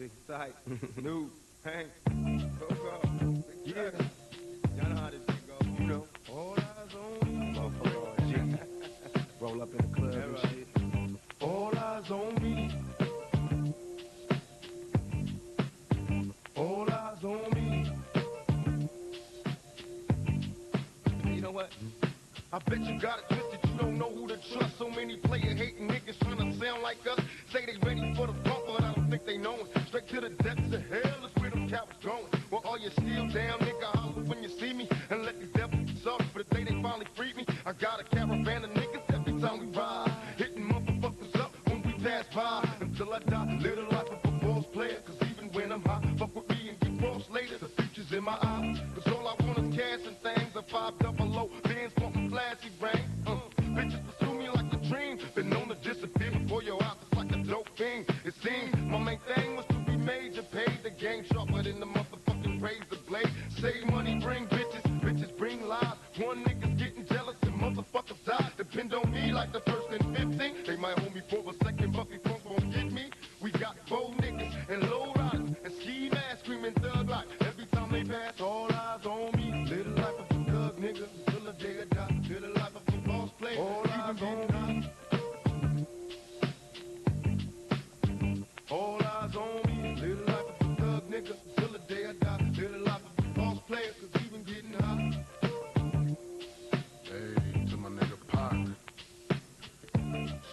Big Sight, Snoop, Hank, Coco, Big yeah. Y'all know how this shit go. You know. All eyes on me. Motherfucker on G. Roll up in the club and shit. All eyes on me. All eyes on me. You know what? I bet you got it twisted, you don't know who to trust. So many player hating niggas trying to sound like us. Say they ready for the bump, but I don't think they know it. Straight to the depths of hell is where them cowards going. Well, are you still down, nigga? Holler when you see me. And let these devils be sorry for the day they finally freed me. I got a caravan of niggas every time we ride. Hitting motherfuckers up when we pass by. Until I die, live the life of a boss player. Cause even when I'm high, fuck with me and get crossed later. The future's in my eyes. Cause all I want is cash and things. A 5 double O, bands wanting flashy brain. Bitches pursue me like a dream. Been known to disappear before your eyes. It's like a dope thing. It seems my main thing was to be major. Paid the game sharper than the motherfucking razor blade. Save money, bring bitches. Bitches bring lies. One nigga's getting jealous and motherfuckers die. Depend on me like the first and 15. They might hold me for a second, but before won't get me. We got 4 niggas and low riders and ski masks screaming thug like every time they pass. All eyes on me. Live the life of a thug nigga until the day I die. Live the life of a boss player. All eyes on me. All eyes on me. Live the life of a thug nigga until the day I die. Live the life of a boss player, cause even getting high. Hey, to my nigga Pac.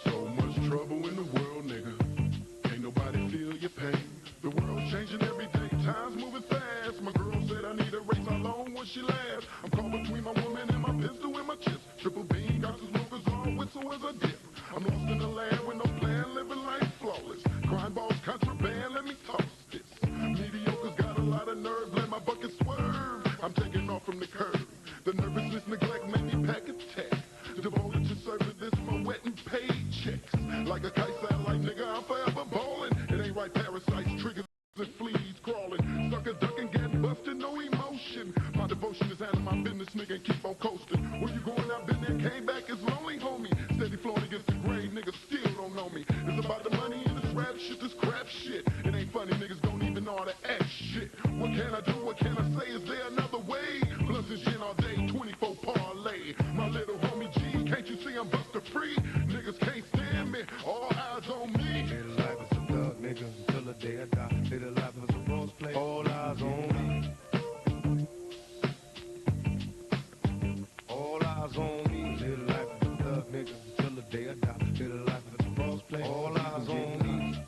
So much trouble in the world, nigga. Ain't nobody feel your pain. The world's changing every day, time's moving fast. My girl said I need a race, how long will she last? I'm caught between my woman and my pistol and my chips. Triple beam, got the smokers on, whistle as I dip. I'm lost in the land with no plan, living life flawless. Crime balls, contraband, let me toss this. Mediocre's got a lot of nerve, let my bucket swerve. I'm taking off from the curb. The nervousness, neglect made me pack a tech. Devoted to serving this, my wet and paid checks. Like a kite satellite, nigga, I'm forever ballin'. It ain't right, parasites, triggers and fleas crawling. Sucker ducking, get busted, no emotion. My devotion is handling my business, nigga, and keep on coasting. Where you going, I've been there, came back, it's lonely, homie. Steady flowing against the grave, niggas still don't know me. It's about the money and this rap shit, this crap shit. It ain't funny, niggas don't even know how to act shit. What can I do, what can I say, is there another way? Blunts and gin all day, 24 parlay. My little homie G, can't you see I'm buster free? Niggas can't stand me, all eyes on me. Live the life as a thug nigga until the day I die. Live the life as a boss player. All eyes on me. All eyes on me. Live the life as a thug nigga until the day I die. Live the life as a boss player. All eyes on me.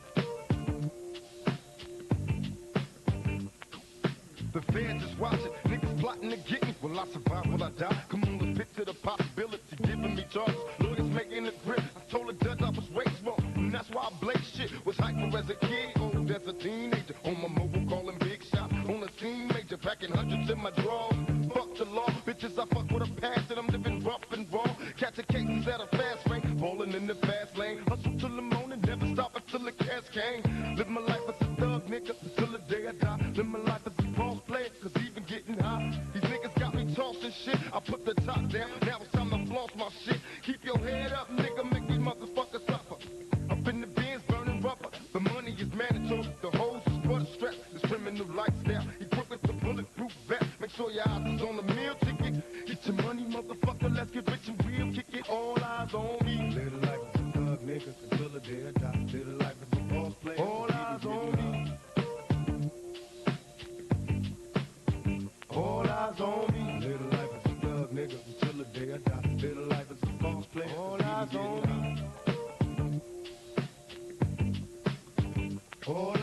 The fans is watching, niggas plotting to get me. Will I survive, will I die? Come on, let's picture the possibility, giving me charges. Lawyers making a grip, I told the judge I was way smart. And that's why I blaze shit, was hyper as a kid, old as a teenager. On my mobile calling big shots, on a team major, packing hundreds in my drawers. Fuck the law, bitches I fuck with a past and I'm living rough and raw. Catching cases at a fast rate, falling in the fast lane. Hustle till the morning, never stop until the cash came. Live my life as a thug nigga, until the day I die. Live my life as a boss player, cause even getting high. These niggas got me tossing shit, I put the top down, now it's time to floss my shit. Keep your head up, nigga, make these motherfuckers suffer. Up in the bins, burning rubber, the money is mandatory. The hoes is for the strap, this criminal lifestyle. Equipped with the bulletproof vest, make sure your eyes is on the meal ticket. Get your money, motherfucker, let's get rich and real, kick it, all eyes on me. Live the life as a thug nigga, until the day I die. Live the life as a boss player, all eyes on me. All eyes on me. Live the life as a thug nigga until the day I die. Live the life as a boss player. All eyes on me. All